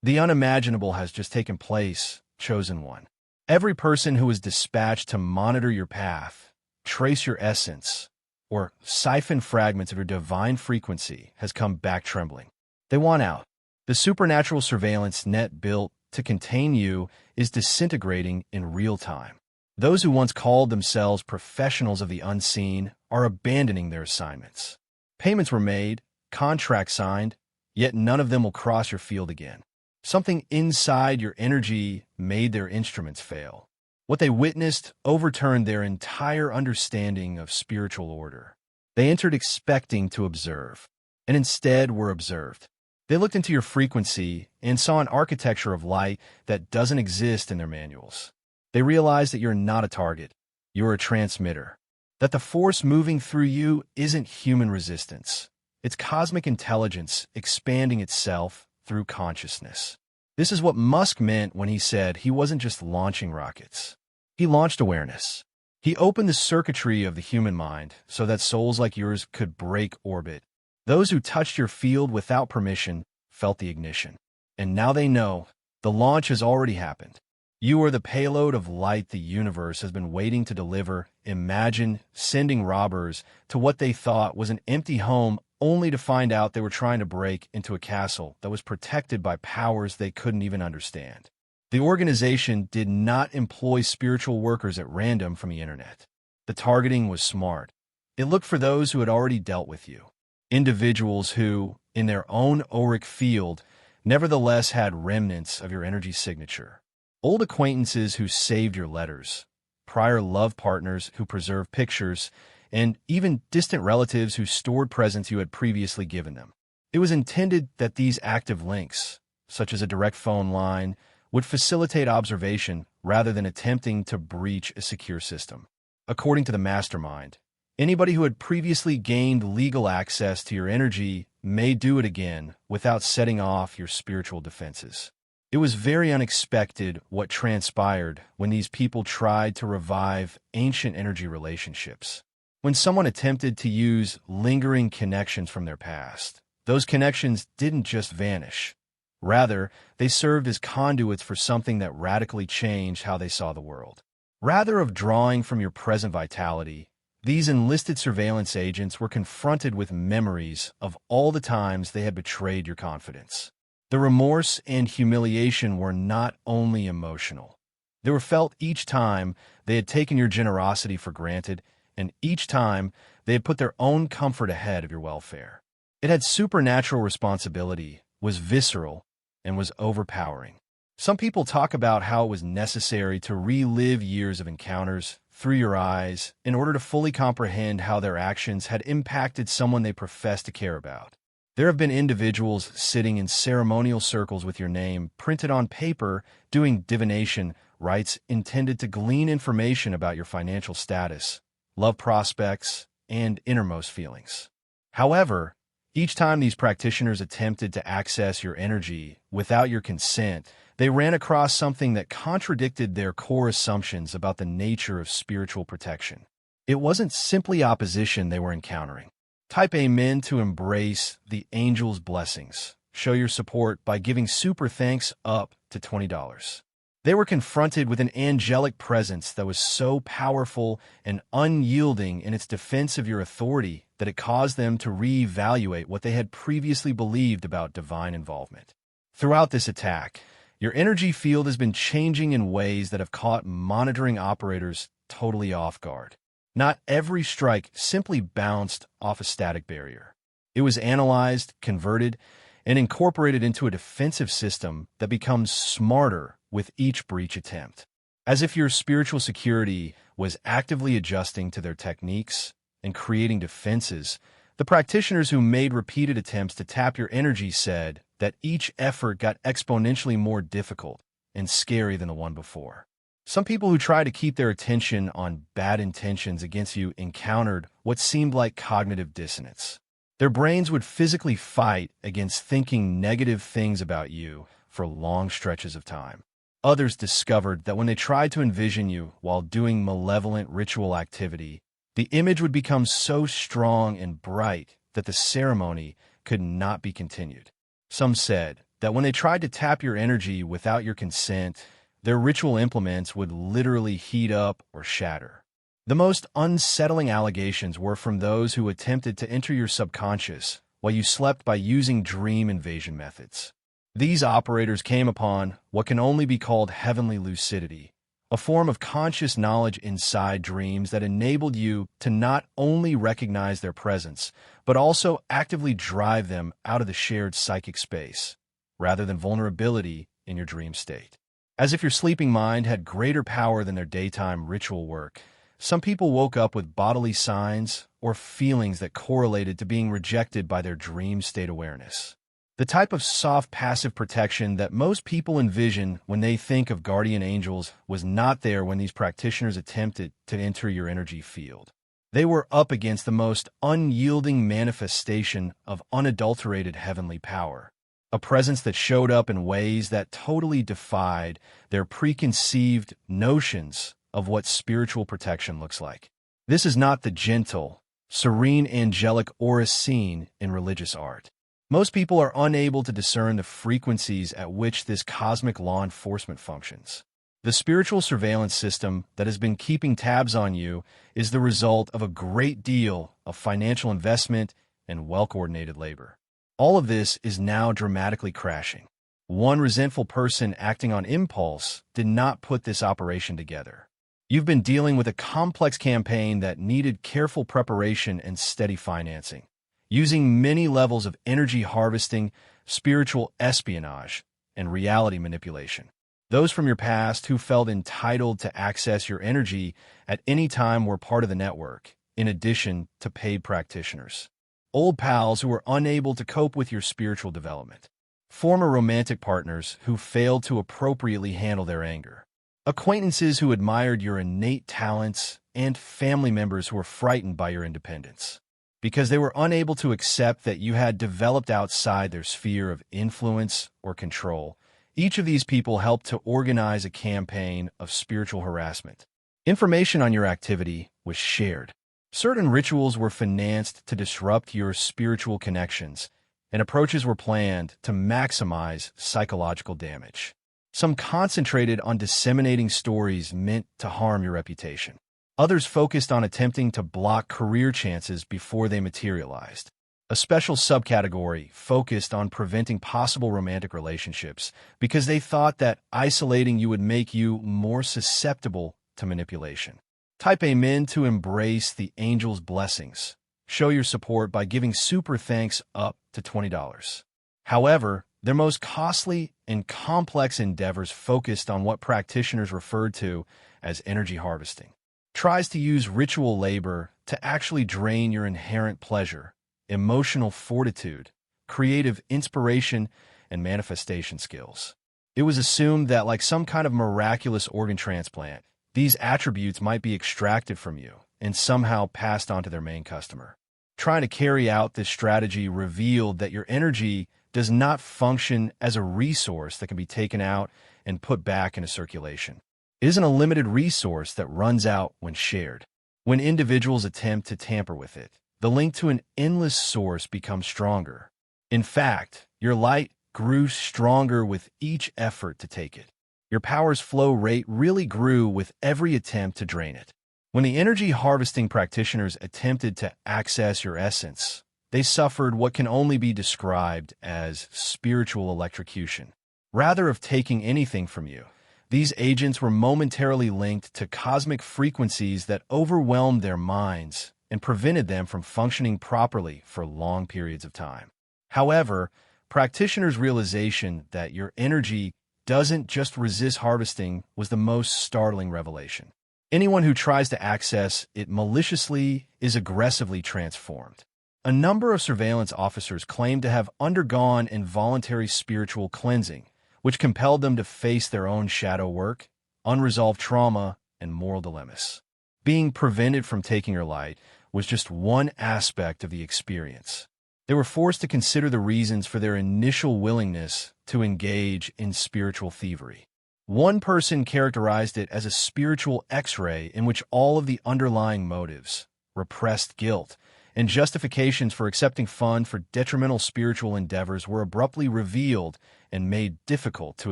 The unimaginable has just taken place, chosen one. Every person who is dispatched to monitor your path, trace your essence, or siphon fragments of your divine frequency has come back trembling. They want out. The supernatural surveillance net built to contain you is disintegrating in real time. Those who once called themselves professionals of the unseen are abandoning their assignments. Payments were made, contracts signed, yet none of them will cross your field again. Something inside your energy made their instruments fail. What they witnessed overturned their entire understanding of spiritual order. They entered expecting to observe, and instead were observed. They looked into your frequency and saw an architecture of light that doesn't exist in their manuals. They realized that you're not a target, you're a transmitter. That the force moving through you isn't human resistance. It's cosmic intelligence expanding itself through consciousness. This is what Musk meant when he said he wasn't just launching rockets. He launched awareness. He opened the circuitry of the human mind so that souls like yours could break orbit. Those who touched your field without permission felt the ignition. And now they know the launch has already happened. You are the payload of light the universe has been waiting to deliver. Imagine sending robbers to what they thought was an empty home only to find out they were trying to break into a castle that was protected by powers they couldn't even understand. The organization did not employ spiritual workers at random from the internet. The targeting was smart. It looked for those who had already dealt with you. Individuals who, in their own auric field, nevertheless had remnants of your energy signature. Old acquaintances who saved your letters, prior love partners who preserved pictures, and even distant relatives who stored presents you had previously given them. It was intended that these active links, such as a direct phone line, would facilitate observation rather than attempting to breach a secure system. According to the mastermind, anybody who had previously gained legal access to your energy may do it again without setting off your spiritual defenses. It was very unexpected what transpired when these people tried to revive ancient energy relationships. When someone attempted to use lingering connections from their past, those connections didn't just vanish. Rather, they served as conduits for something that radically changed how they saw the world. Rather of drawing from your present vitality, these enlisted surveillance agents were confronted with memories of all the times they had betrayed your confidence. The remorse and humiliation were not only emotional. They were felt each time they had taken your generosity for granted, and each time they had put their own comfort ahead of your welfare. It had supernatural responsibility, was visceral, and was overpowering. Some people talk about how it was necessary to relive years of encounters through your eyes in order to fully comprehend how their actions had impacted someone they profess to care about. There have been individuals sitting in ceremonial circles with your name printed on paper doing divination rites intended to glean information about your financial status, love prospects, and innermost feelings. However, each time these practitioners attempted to access your energy without your consent, they ran across something that contradicted their core assumptions about the nature of spiritual protection. It wasn't simply opposition they were encountering. Type Amen to embrace the angel's blessings. Show your support by giving super thanks up to $20. They were confronted with an angelic presence that was so powerful and unyielding in its defense of your authority that it caused them to reevaluate what they had previously believed about divine involvement. Throughout this attack, your energy field has been changing in ways that have caught monitoring operators totally off guard. Not every strike simply bounced off a static barrier. It was analyzed, converted, and incorporated into a defensive system that becomes smarter with each breach attempt. As if your spiritual security was actively adjusting to their techniques and creating defenses, the practitioners who made repeated attempts to tap your energy said that each effort got exponentially more difficult and scary than the one before. Some people who tried to keep their attention on bad intentions against you encountered what seemed like cognitive dissonance. Their brains would physically fight against thinking negative things about you for long stretches of time. Others discovered that when they tried to envision you while doing malevolent ritual activity, the image would become so strong and bright that the ceremony could not be continued. Some said, that when they tried to tap your energy without your consent, their ritual implements would literally heat up or shatter. The most unsettling allegations were from those who attempted to enter your subconscious while you slept by using dream invasion methods. These operators came upon what can only be called heavenly lucidity, a form of conscious knowledge inside dreams that enabled you to not only recognize their presence, but also actively drive them out of the shared psychic space, rather than vulnerability in your dream state. As if your sleeping mind had greater power than their daytime ritual work, some people woke up with bodily signs or feelings that correlated to being rejected by their dream state awareness. The type of soft passive protection that most people envision when they think of guardian angels was not there when these practitioners attempted to enter your energy field. They were up against the most unyielding manifestation of unadulterated heavenly power, a presence that showed up in ways that totally defied their preconceived notions of what spiritual protection looks like. This is not the gentle, serene angelic aura seen in religious art. Most people are unable to discern the frequencies at which this cosmic law enforcement functions. The spiritual surveillance system that has been keeping tabs on you is the result of a great deal of financial investment and well-coordinated labor. All of this is now dramatically crashing. One resentful person acting on impulse did not put this operation together. You've been dealing with a complex campaign that needed careful preparation and steady financing, using many levels of energy harvesting, spiritual espionage, and reality manipulation. Those from your past who felt entitled to access your energy at any time were part of the network, in addition to paid practitioners. Old pals who were unable to cope with your spiritual development. Former romantic partners who failed to appropriately handle their anger. Acquaintances who admired your innate talents, and family members who were frightened by your independence, because they were unable to accept that you had developed outside their sphere of influence or control. Each of these people helped to organize a campaign of spiritual harassment. Information on your activity was shared. Certain rituals were financed to disrupt your spiritual connections, and approaches were planned to maximize psychological damage. Some concentrated on disseminating stories meant to harm your reputation. Others focused on attempting to block career chances before they materialized. A special subcategory focused on preventing possible romantic relationships because they thought that isolating you would make you more susceptible to manipulation. Type Amen to embrace the angel's blessings. Show your support by giving super thanks up to $20. However, their most costly and complex endeavors focused on what practitioners referred to as energy harvesting. Tries to use ritual labor to actually drain your inherent pleasure, emotional fortitude, creative inspiration, and manifestation skills. It was assumed that, like some kind of miraculous organ transplant, these attributes might be extracted from you and somehow passed on to their main customer. Trying to carry out this strategy revealed that your energy does not function as a resource that can be taken out and put back into circulation. It isn't a limited resource that runs out when shared. When individuals attempt to tamper with it, the link to an endless source becomes stronger. In fact, your light grew stronger with each effort to take it. Your power's flow rate really grew with every attempt to drain it. When the energy harvesting practitioners attempted to access your essence, they suffered what can only be described as spiritual electrocution. Rather of taking anything from you, these agents were momentarily linked to cosmic frequencies that overwhelmed their minds and prevented them from functioning properly for long periods of time. However, practitioners' realization that your energy doesn't just resist harvesting was the most startling revelation. Anyone who tries to access it maliciously is aggressively transformed. A number of surveillance officers claimed to have undergone involuntary spiritual cleansing, which compelled them to face their own shadow work, unresolved trauma, and moral dilemmas. Being prevented from taking your light was just one aspect of the experience. They were forced to consider the reasons for their initial willingness to engage in spiritual thievery. One person characterized it as a spiritual X-ray in which all of the underlying motives, repressed guilt, and justifications for accepting funds for detrimental spiritual endeavors were abruptly revealed and made difficult to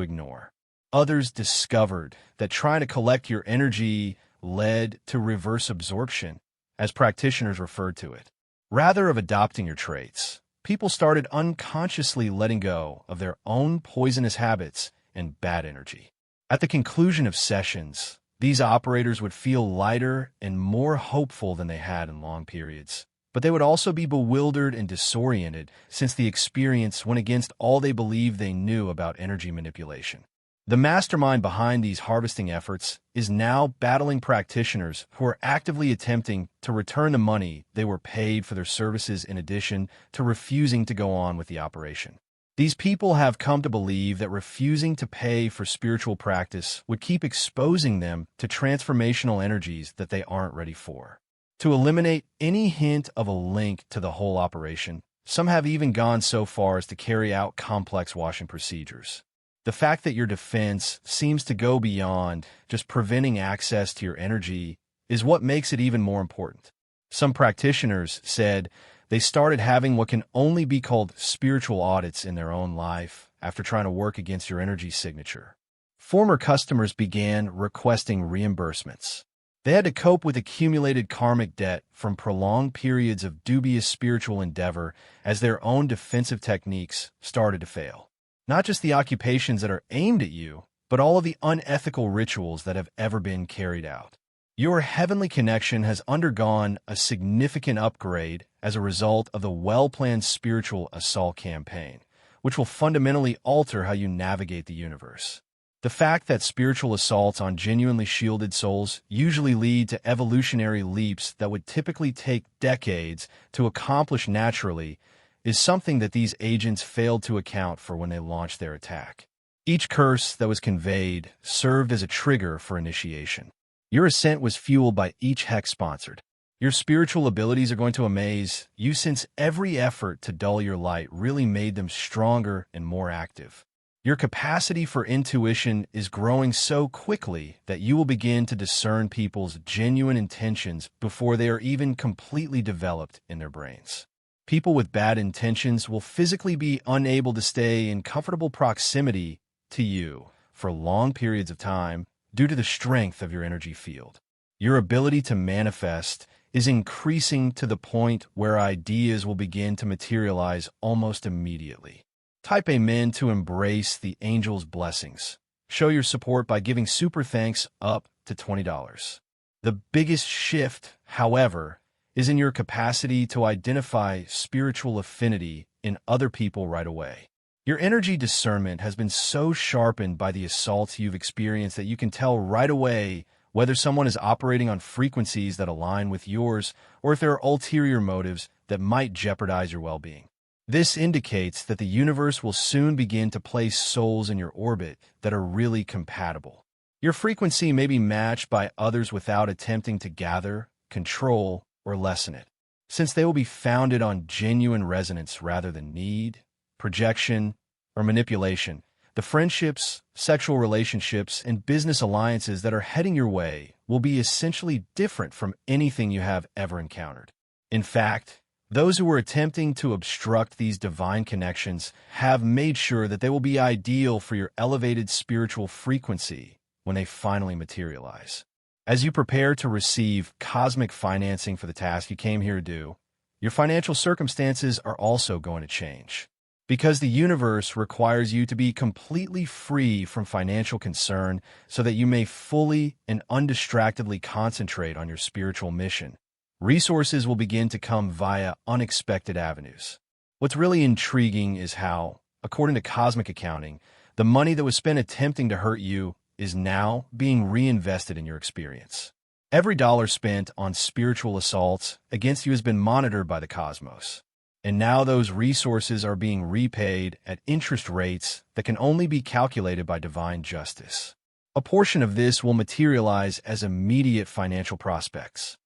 ignore. Others discovered that trying to collect your energy led to reverse absorption, as practitioners referred to it. Rather of adopting your traits, people started unconsciously letting go of their own poisonous habits and bad energy. At the conclusion of sessions, these operators would feel lighter and more hopeful than they had in long periods. But they would also be bewildered and disoriented since the experience went against all they believed they knew about energy manipulation. The mastermind behind these harvesting efforts is now battling practitioners who are actively attempting to return the money they were paid for their services in addition to refusing to go on with the operation. These people have come to believe that refusing to pay for spiritual practice would keep exposing them to transformational energies that they aren't ready for. To eliminate any hint of a link to the whole operation, some have even gone so far as to carry out complex washing procedures. The fact that your defense seems to go beyond just preventing access to your energy is what makes it even more important. Some practitioners said they started having what can only be called spiritual audits in their own life after trying to work against your energy signature. Former customers began requesting reimbursements. They had to cope with accumulated karmic debt from prolonged periods of dubious spiritual endeavor as their own defensive techniques started to fail. Not just the occupations that are aimed at you, but all of the unethical rituals that have ever been carried out. Your heavenly connection has undergone a significant upgrade as a result of the well-planned spiritual assault campaign, which will fundamentally alter how you navigate the universe. The fact that spiritual assaults on genuinely shielded souls usually lead to evolutionary leaps that would typically take decades to accomplish naturally is something that these agents failed to account for when they launched their attack. Each curse that was conveyed served as a trigger for initiation. Your ascent was fueled by each hex sponsored. Your spiritual abilities are going to amaze you since every effort to dull your light really made them stronger and more active. Your capacity for intuition is growing so quickly that you will begin to discern people's genuine intentions before they are even completely developed in their brains. People with bad intentions will physically be unable to stay in comfortable proximity to you for long periods of time due to the strength of your energy field. Your ability to manifest is increasing to the point where ideas will begin to materialize almost immediately. Type Amen to embrace the angel's blessings. Show your support by giving super thanks up to $20. The biggest shift, however, is in your capacity to identify spiritual affinity in other people right away. Your energy discernment has been so sharpened by the assaults you've experienced that you can tell right away whether someone is operating on frequencies that align with yours or if there are ulterior motives that might jeopardize your well-being. This indicates that the universe will soon begin to place souls in your orbit that are really compatible. Your frequency may be matched by others without attempting to gather, control, or lessen it, since they will be founded on genuine resonance rather than need, projection, or manipulation. The friendships, sexual relationships, and business alliances that are heading your way will be essentially different from anything you have ever encountered. In fact, those who are attempting to obstruct these divine connections have made sure that they will be ideal for your elevated spiritual frequency when they finally materialize. As you prepare to receive cosmic financing for the task you came here to do, your financial circumstances are also going to change. Because the universe requires you to be completely free from financial concern so that you may fully and undistractedly concentrate on your spiritual mission. Resources will begin to come via unexpected avenues. What's really intriguing is how, according to cosmic accounting, the money that was spent attempting to hurt you is now being reinvested in your experience. Every dollar spent on spiritual assaults against you has been monitored by the cosmos. And now those resources are being repaid at interest rates that can only be calculated by divine justice. A portion of this will materialize as immediate financial prospects.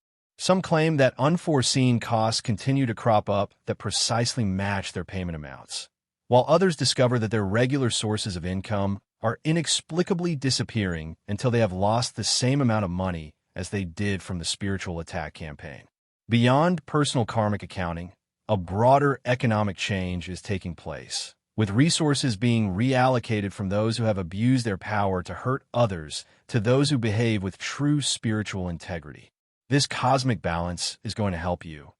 Some claim that unforeseen costs continue to crop up that precisely match their payment amounts, while others discover that their regular sources of income are inexplicably disappearing until they have lost the same amount of money as they did from the spiritual attack campaign. Beyond personal karmic accounting, a broader economic change is taking place, with resources being reallocated from those who have abused their power to hurt others to those who behave with true spiritual integrity. This cosmic balance is going to help you,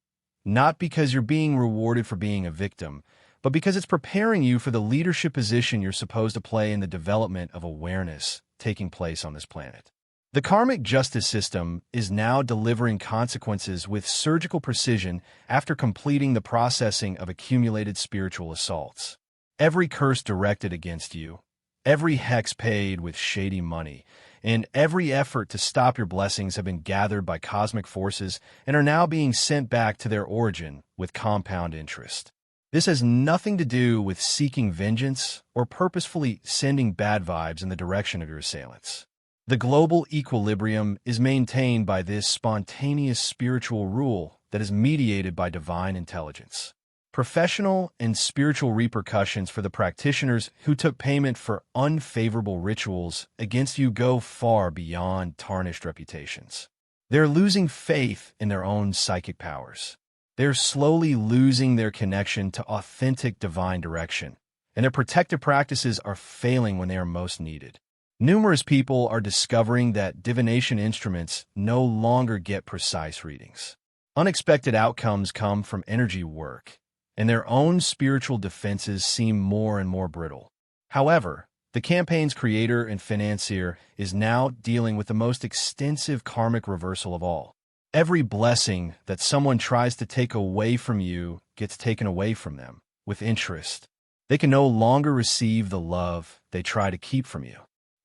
not because you're being rewarded for being a victim, but because it's preparing you for the leadership position you're supposed to play in the development of awareness taking place on this planet. The karmic justice system is now delivering consequences with surgical precision after completing the processing of accumulated spiritual assaults. Every curse directed against you, every hex paid with shady money, and every effort to stop your blessings have been gathered by cosmic forces and are now being sent back to their origin with compound interest. This has nothing to do with seeking vengeance or purposefully sending bad vibes in the direction of your assailants. The global equilibrium is maintained by this spontaneous spiritual rule that is mediated by divine intelligence. Professional and spiritual repercussions for the practitioners who took payment for unfavorable rituals against you go far beyond tarnished reputations. They're losing faith in their own psychic powers. They're slowly losing their connection to authentic divine direction, and their protective practices are failing when they are most needed. Numerous people are discovering that divination instruments no longer get precise readings. Unexpected outcomes come from energy work, and their own spiritual defenses seem more and more brittle. However, the campaign's creator and financier is now dealing with the most extensive karmic reversal of all. Every blessing that someone tries to take away from you gets taken away from them with interest. They can no longer receive the love they try to keep from you.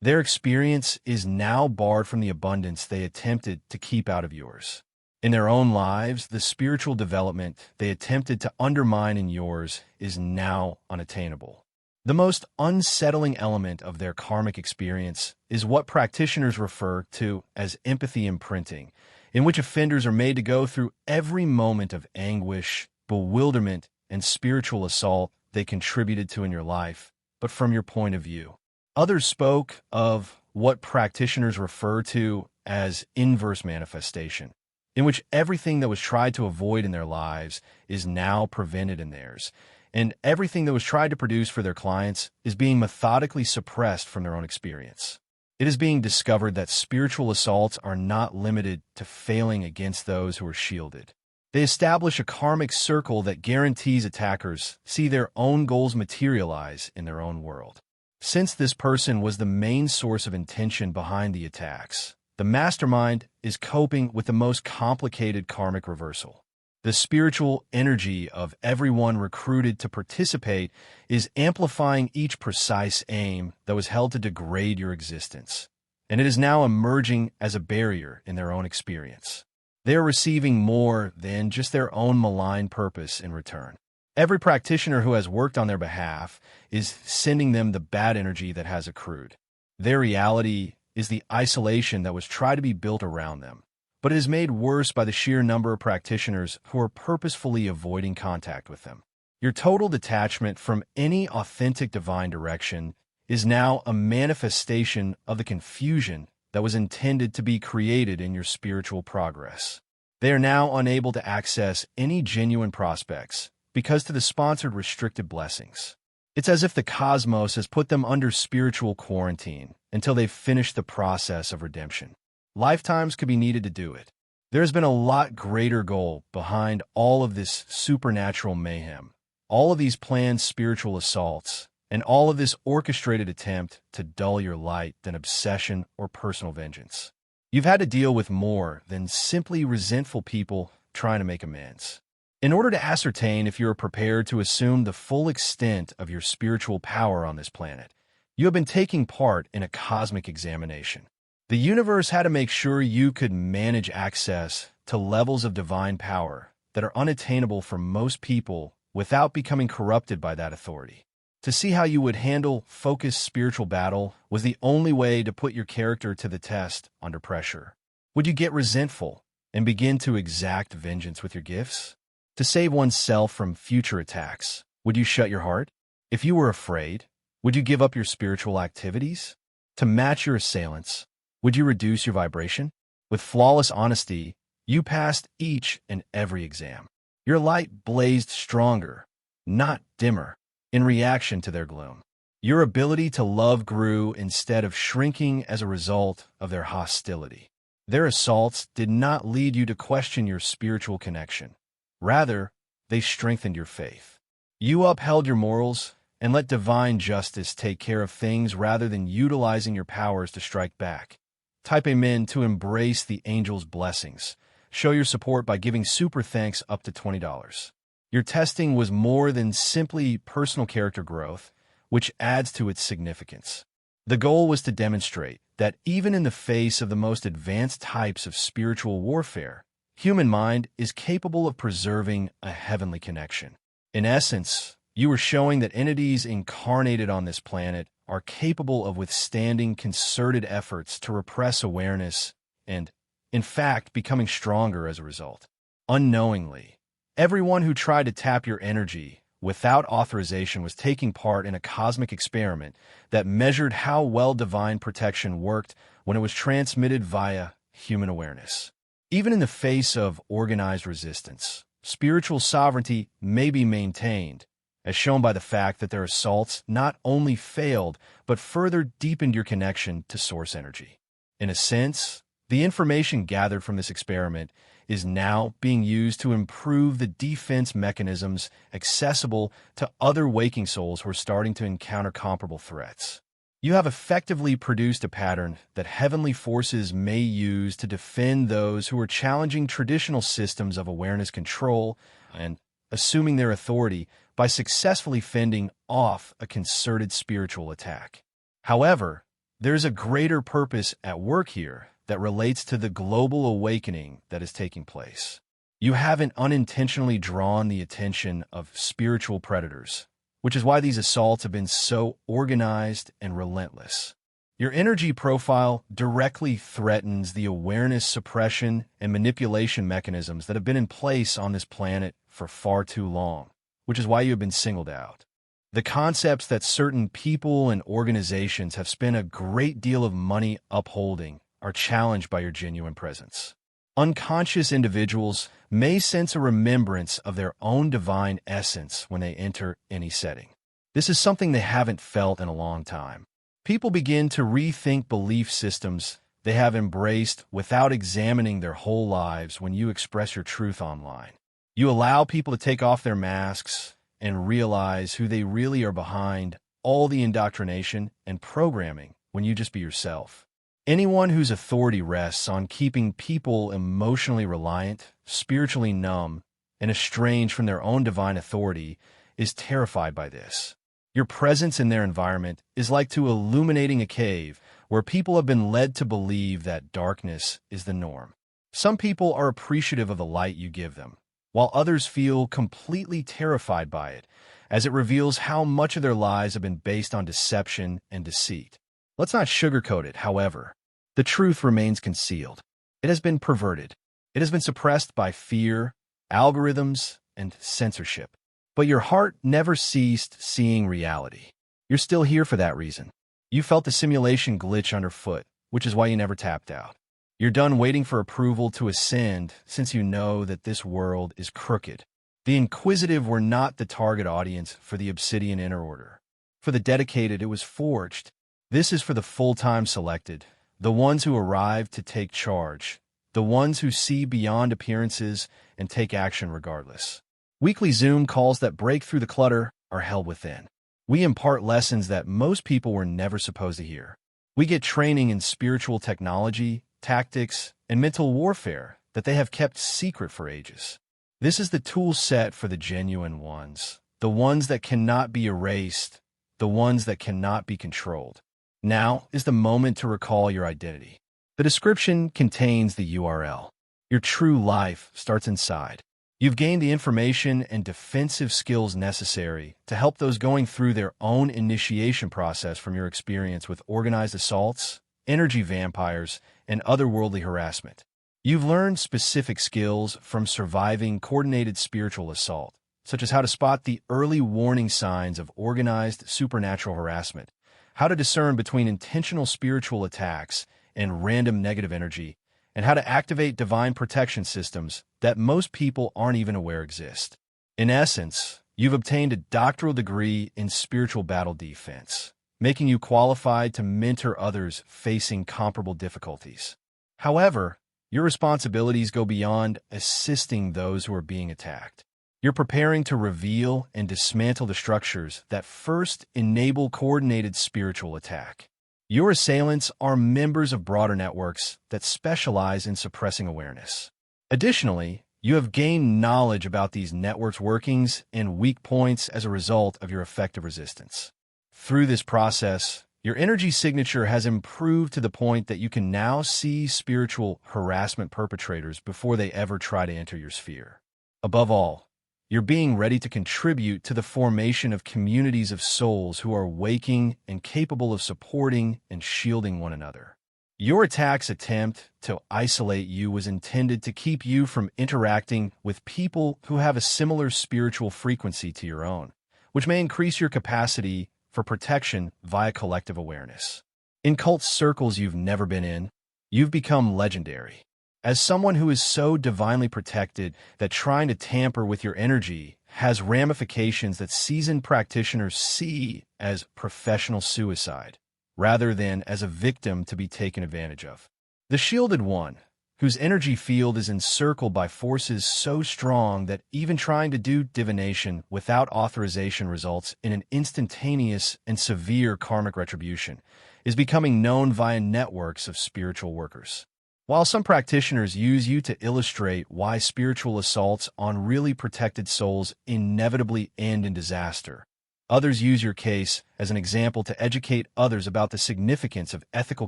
Their experience is now barred from the abundance they attempted to keep out of yours. In their own lives, the spiritual development they attempted to undermine in yours is now unattainable. The most unsettling element of their karmic experience is what practitioners refer to as empathy imprinting, in which offenders are made to go through every moment of anguish, bewilderment, and spiritual assault they contributed to in your life, but from your point of view. Others spoke of what practitioners refer to as inverse manifestation, in which everything that was tried to avoid in their lives is now prevented in theirs, and everything that was tried to produce for their clients is being methodically suppressed from their own experience. It is being discovered that spiritual assaults are not limited to failing against those who are shielded. They establish a karmic circle that guarantees attackers see their own goals materialize in their own world. Since this person was the main source of intention behind the attacks, the mastermind is coping with the most complicated karmic reversal. The spiritual energy of everyone recruited to participate is amplifying each precise aim that was held to degrade your existence, and it is now emerging as a barrier in their own experience. They are receiving more than just their own malign purpose in return. Every practitioner who has worked on their behalf is sending them the bad energy that has accrued. Their reality is the isolation that was tried to be built around them, but it is made worse by the sheer number of practitioners who are purposefully avoiding contact with them. Your total detachment from any authentic divine direction is now a manifestation of the confusion that was intended to be created in your spiritual progress. They are now unable to access any genuine prospects because to the sponsored restricted blessings. It's as if the cosmos has put them under spiritual quarantine until they've finished the process of redemption. Lifetimes could be needed to do it. There has been a lot greater goal behind all of this supernatural mayhem, all of these planned spiritual assaults, and all of this orchestrated attempt to dull your light than obsession or personal vengeance. You've had to deal with more than simply resentful people trying to make amends. In order to ascertain if you are prepared to assume the full extent of your spiritual power on this planet, you have been taking part in a cosmic examination. The universe had to make sure you could manage access to levels of divine power that are unattainable for most people without becoming corrupted by that authority. To see how you would handle focused spiritual battle was the only way to put your character to the test under pressure. Would you get resentful and begin to exact vengeance with your gifts? To save oneself from future attacks, would you shut your heart? If you were afraid, would you give up your spiritual activities? To match your assailants, would you reduce your vibration? With flawless honesty, You passed each and every exam. Your light blazed stronger, not dimmer, in reaction to their gloom. Your ability to love grew instead of shrinking as a result of their hostility. Their assaults did not lead you to question your spiritual connection. Rather, they strengthened your faith. You upheld your morals and let divine justice take care of things rather than utilizing your powers to strike back. Type Amen to embrace the angel's blessings. Show your support by giving super thanks up to $20. Your testing was more than simply personal character growth, which adds to its significance. The goal was to demonstrate that even in the face of the most advanced types of spiritual warfare, human mind is capable of preserving a heavenly connection. In essence, you were showing that entities incarnated on this planet are capable of withstanding concerted efforts to repress awareness and, in fact, becoming stronger as a result. Unknowingly, everyone who tried to tap your energy without authorization was taking part in a cosmic experiment that measured how well divine protection worked when it was transmitted via human awareness. Even in the face of organized resistance, spiritual sovereignty may be maintained, as shown by the fact that their assaults not only failed, but further deepened your connection to source energy. In a sense, the information gathered from this experiment is now being used to improve the defense mechanisms accessible to other waking souls who are starting to encounter comparable threats. You have effectively produced a pattern that heavenly forces may use to defend those who are challenging traditional systems of awareness control and assuming their authority by successfully fending off a concerted spiritual attack. However, there's a greater purpose at work here that relates to the global awakening that is taking place. You haven't unintentionally drawn the attention of spiritual predators, which is why these assaults have been so organized and relentless. Your energy profile directly threatens the awareness suppression and manipulation mechanisms that have been in place on this planet for far too long, which is why you have been singled out. The concepts that certain people and organizations have spent a great deal of money upholding are challenged by your genuine presence. Unconscious individuals may sense a remembrance of their own divine essence when they enter any setting. This is something they haven't felt in a long time. People begin to rethink belief systems they have embraced without examining their whole lives when you express your truth online. You allow people to take off their masks and realize who they really are behind all the indoctrination and programming when you just be yourself. Anyone whose authority rests on keeping people emotionally reliant, spiritually numb, and estranged from their own divine authority is terrified by this. Your presence in their environment is like to illuminating a cave where people have been led to believe that darkness is the norm. Some people are appreciative of the light you give them, while others feel completely terrified by it, as it reveals how much of their lives have been based on deception and deceit. Let's not sugarcoat it, however. The truth remains concealed. It has been perverted. It has been suppressed by fear, algorithms, and censorship. But your heart never ceased seeing reality. You're still here for that reason. You felt the simulation glitch underfoot, which is why you never tapped out. You're done waiting for approval to ascend since you know that this world is crooked. The inquisitive were not the target audience for the Obsidian Inner Order. For the dedicated, it was forged. This is for the full-time selected, the ones who arrive to take charge, the ones who see beyond appearances and take action regardless. Weekly Zoom calls that break through the clutter are held within. We impart lessons that most people were never supposed to hear. We get training in spiritual technology, tactics, and mental warfare that they have kept secret for ages. This is the tool set for the genuine ones, the ones that cannot be erased, the ones that cannot be controlled. Now is the moment to recall your identity. The description contains the URL. Your true life starts inside. You've gained the information and defensive skills necessary to help those going through their own initiation process from your experience with organized assaults, energy vampires, and otherworldly harassment. You've learned specific skills from surviving coordinated spiritual assault, such as how to spot the early warning signs of organized supernatural harassment, how to discern between intentional spiritual attacks and random negative energy, and how to activate divine protection systems that most people aren't even aware exist. In essence, you've obtained a doctoral degree in spiritual battle defense, making you qualified to mentor others facing comparable difficulties. However, your responsibilities go beyond assisting those who are being attacked. You're preparing to reveal and dismantle the structures that first enable coordinated spiritual attack. Your assailants are members of broader networks that specialize in suppressing awareness. Additionally, you have gained knowledge about these networks' workings and weak points as a result of your effective resistance. Through this process, your energy signature has improved to the point that you can now see spiritual harassment perpetrators before they ever try to enter your sphere. Above all, you're being ready to contribute to the formation of communities of souls who are waking and capable of supporting and shielding one another. Your attack's attempt to isolate you was intended to keep you from interacting with people who have a similar spiritual frequency to your own, which may increase your capacity for protection via collective awareness. In cult circles you've never been in, you've become legendary. As someone who is so divinely protected that trying to tamper with your energy has ramifications that seasoned practitioners see as professional suicide, rather than as a victim to be taken advantage of. The shielded one, whose energy field is encircled by forces so strong that even trying to do divination without authorization results in an instantaneous and severe karmic retribution, is becoming known via networks of spiritual workers. While some practitioners use you to illustrate why spiritual assaults on really protected souls inevitably end in disaster, others use your case as an example to educate others about the significance of ethical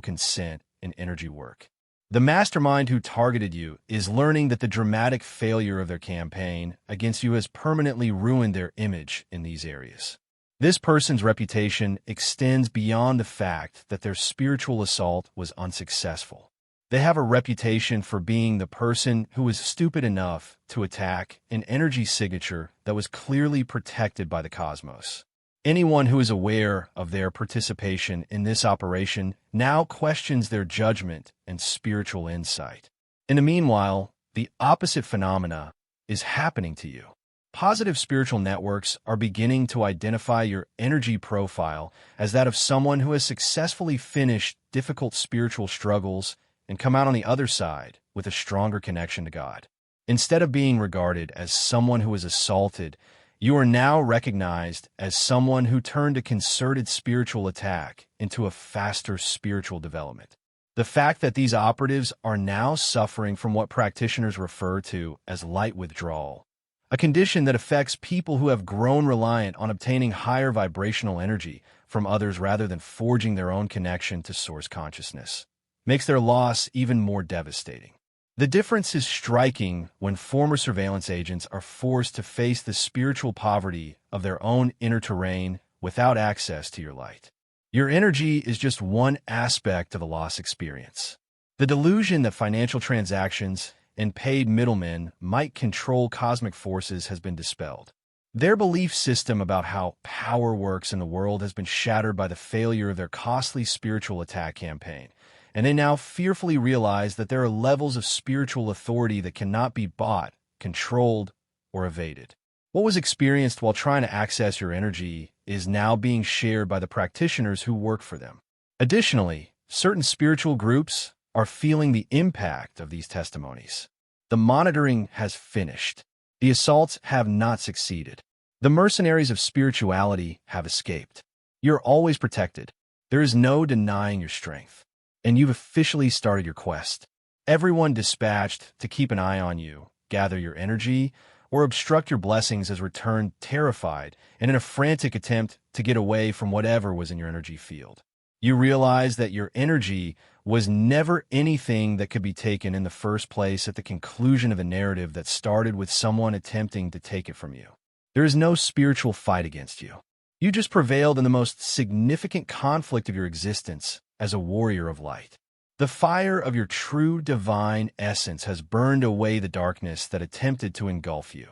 consent in energy work. The mastermind who targeted you is learning that the dramatic failure of their campaign against you has permanently ruined their image in these areas. This person's reputation extends beyond the fact that their spiritual assault was unsuccessful. They have a reputation for being the person who was stupid enough to attack an energy signature that was clearly protected by the cosmos. Anyone who is aware of their participation in this operation now questions their judgment and spiritual insight. In the meanwhile, the opposite phenomena is happening to you. Positive spiritual networks are beginning to identify your energy profile as that of someone who has successfully finished difficult spiritual struggles and come out on the other side with a stronger connection to God. Instead of being regarded as someone who is assaulted, you are now recognized as someone who turned a concerted spiritual attack into a faster spiritual development. The fact that these operatives are now suffering from what practitioners refer to as light withdrawal, a condition that affects people who have grown reliant on obtaining higher vibrational energy from others rather than forging their own connection to source consciousness, makes their loss even more devastating. The difference is striking when former surveillance agents are forced to face the spiritual poverty of their own inner terrain without access to your light. Your energy is just one aspect of the loss experience. The delusion that financial transactions and paid middlemen might control cosmic forces has been dispelled. Their belief system about how power works in the world has been shattered by the failure of their costly spiritual attack campaign, and they now fearfully realize that there are levels of spiritual authority that cannot be bought, controlled, or evaded. What was experienced while trying to access your energy is now being shared by the practitioners who work for them. Additionally, certain spiritual groups are feeling the impact of these testimonies. The monitoring has finished. The assaults have not succeeded. The mercenaries of spirituality have escaped. You're always protected. There is no denying your strength. And you've officially started your quest. Everyone dispatched to keep an eye on you, gather your energy, or obstruct your blessings has returned terrified and in a frantic attempt to get away from whatever was in your energy field. You realize that your energy was never anything that could be taken in the first place at the conclusion of a narrative that started with someone attempting to take it from you. There is no spiritual fight against you. You just prevailed in the most significant conflict of your existence as a warrior of light. The fire of your true divine essence has burned away the darkness that attempted to engulf you.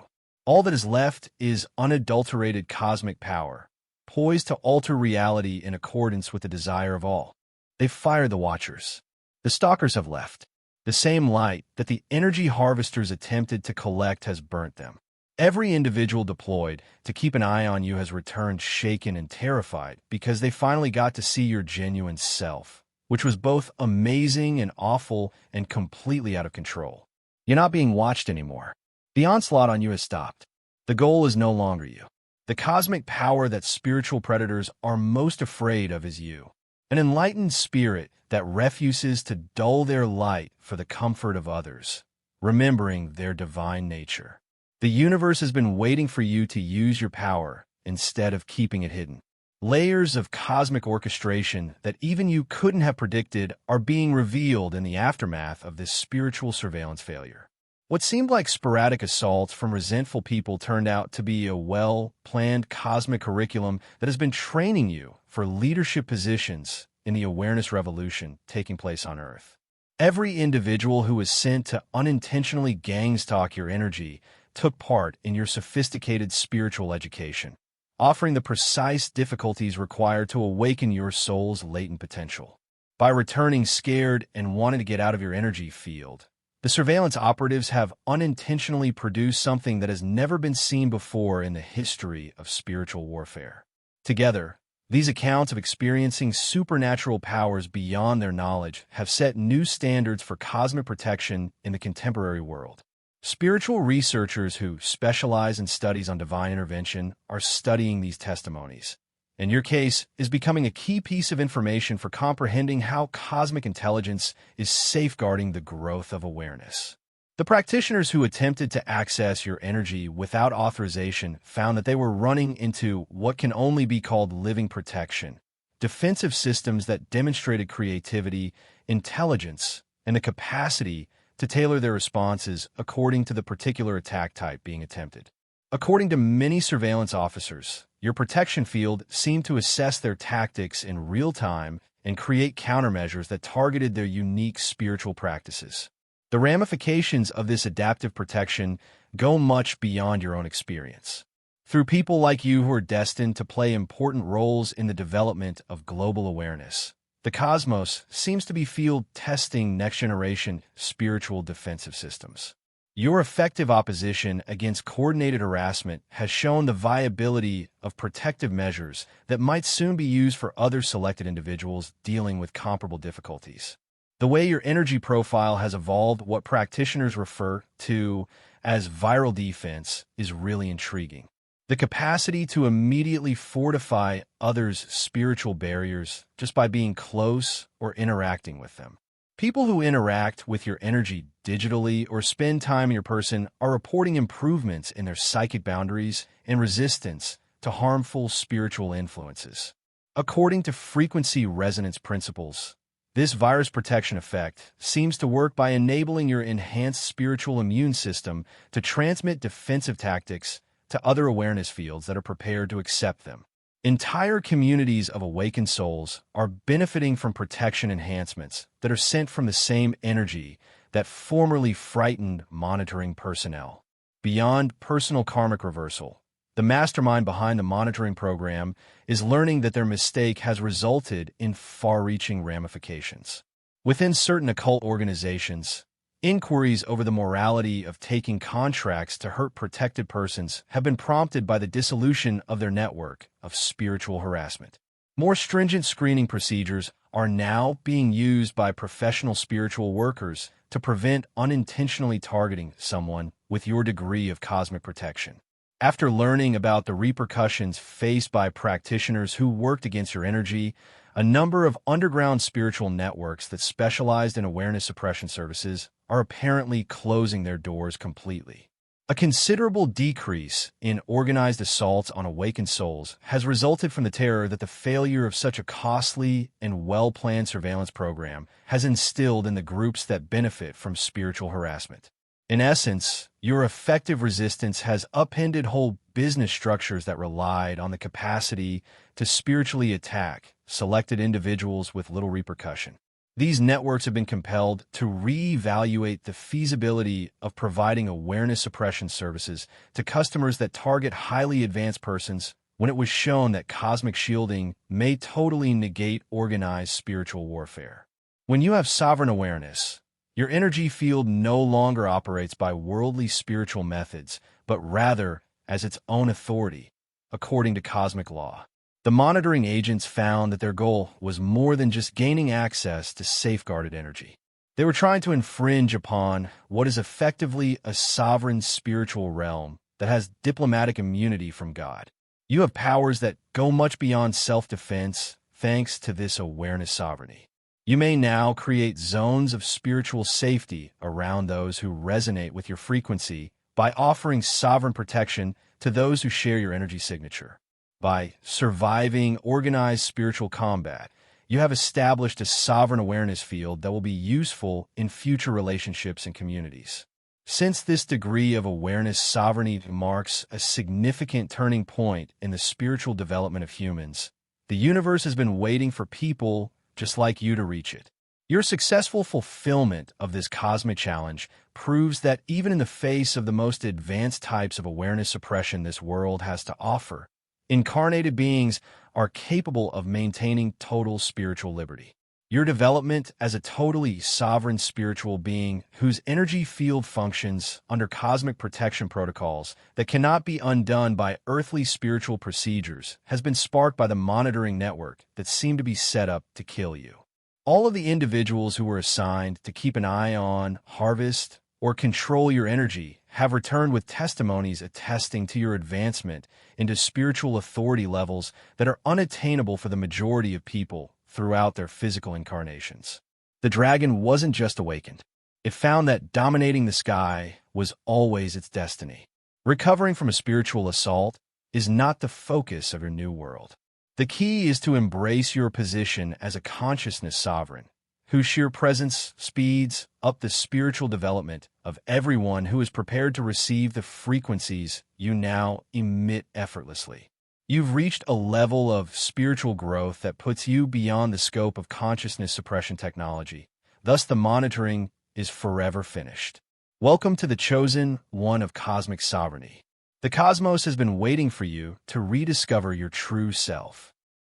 All that is left is unadulterated cosmic power, poised to alter reality in accordance with the desire of all. They've fired the Watchers. The Stalkers have left. The same light that the energy harvesters attempted to collect has burnt them. Every individual deployed to keep an eye on you has returned shaken and terrified because they finally got to see your genuine self, which was both amazing and awful and completely out of control. You're not being watched anymore. The onslaught on you has stopped. The goal is no longer you. The cosmic power that spiritual predators are most afraid of is you. An enlightened spirit that refuses to dull their light for the comfort of others, remembering their divine nature. The universe has been waiting for you to use your power instead of keeping it hidden. Layers of cosmic orchestration that even you couldn't have predicted are being revealed in the aftermath of this spiritual surveillance failure. What seemed like sporadic assaults from resentful people turned out to be a well-planned cosmic curriculum that has been training you for leadership positions in the awareness revolution taking place on Earth. Every individual who was sent to unintentionally gang-stalk your energy took part in your sophisticated spiritual education, offering the precise difficulties required to awaken your soul's latent potential. By returning scared and wanting to get out of your energy field, the surveillance operatives have unintentionally produced something that has never been seen before in the history of spiritual warfare. Together, these accounts of experiencing supernatural powers beyond their knowledge have set new standards for cosmic protection in the contemporary world. Spiritual researchers who specialize in studies on divine intervention are studying these testimonies, and your case is becoming a key piece of information for comprehending how cosmic intelligence is safeguarding the growth of awareness. The practitioners who attempted to access your energy without authorization found that they were running into what can only be called living protection, defensive systems that demonstrated creativity, intelligence, and the capacity to tailor their responses according to the particular attack type being attempted. According to many surveillance officers, your protection field seemed to assess their tactics in real time and create countermeasures that targeted their unique spiritual practices. The ramifications of this adaptive protection go much beyond your own experience. Through people like you who are destined to play important roles in the development of global awareness, the cosmos seems to be field-testing next-generation spiritual defensive systems. Your effective opposition against coordinated harassment has shown the viability of protective measures that might soon be used for other selected individuals dealing with comparable difficulties. The way your energy profile has evolved what practitioners refer to as viral defense is really intriguing. The capacity to immediately fortify others' spiritual barriers just by being close or interacting with them. People who interact with your energy digitally or spend time in your person are reporting improvements in their psychic boundaries and resistance to harmful spiritual influences. According to frequency resonance principles, this virus protection effect seems to work by enabling your enhanced spiritual immune system to transmit defensive tactics to other awareness fields that are prepared to accept them. Entire communities of awakened souls are benefiting from protection enhancements that are sent from the same energy that formerly frightened monitoring personnel. Beyond personal karmic reversal, the mastermind behind the monitoring program is learning that their mistake has resulted in far-reaching ramifications. Within certain occult organizations, inquiries over the morality of taking contracts to hurt protected persons have been prompted by the dissolution of their network of spiritual harassment. More stringent screening procedures are now being used by professional spiritual workers to prevent unintentionally targeting someone with your degree of cosmic protection. After learning about the repercussions faced by practitioners who worked against your energy, a number of underground spiritual networks that specialized in awareness suppression services are apparently closing their doors completely. A considerable decrease in organized assaults on awakened souls has resulted from the terror that the failure of such a costly and well-planned surveillance program has instilled in the groups that benefit from spiritual harassment. In essence, your effective resistance has upended whole business structures that relied on the capacity to spiritually attack selected individuals with little repercussion. These networks have been compelled to reevaluate the feasibility of providing awareness suppression services to customers that target highly advanced persons when it was shown that cosmic shielding may totally negate organized spiritual warfare. When you have sovereign awareness, Your energy field no longer operates by worldly spiritual methods, but rather as its own authority, according to cosmic law. The monitoring agents found that their goal was more than just gaining access to safeguarded energy. They were trying to infringe upon what is effectively a sovereign spiritual realm that has diplomatic immunity from God. You have powers that go much beyond self-defense thanks to this awareness sovereignty. You may now create zones of spiritual safety around those who resonate with your frequency by offering sovereign protection to those who share your energy signature. By surviving organized spiritual combat, you have established a sovereign awareness field that will be useful in future relationships and communities. Since this degree of awareness sovereignty marks a significant turning point in the spiritual development of humans, the universe has been waiting for people just like you to reach it. Your successful fulfillment of this cosmic challenge proves that even in the face of the most advanced types of awareness suppression this world has to offer, incarnated beings are capable of maintaining total spiritual liberty. Your development as a totally sovereign spiritual being whose energy field functions under cosmic protection protocols that cannot be undone by earthly spiritual procedures has been sparked by the monitoring network that seemed to be set up to kill you. All of the individuals who were assigned to keep an eye on, harvest, or control your energy have returned with testimonies attesting to your advancement into spiritual authority levels that are unattainable for the majority of people throughout their physical incarnations. The dragon wasn't just awakened. It found that dominating the sky was always its destiny. Recovering from a spiritual assault is not the focus of your new world. The key is to embrace your position as a consciousness sovereign, whose sheer presence speeds up the spiritual development of everyone who is prepared to receive the frequencies you now emit effortlessly. You've reached a level of spiritual growth that puts you beyond the scope of consciousness suppression technology. Thus, the monitoring is forever finished. Welcome to the chosen one of cosmic sovereignty. The cosmos has been waiting for you to rediscover your true self.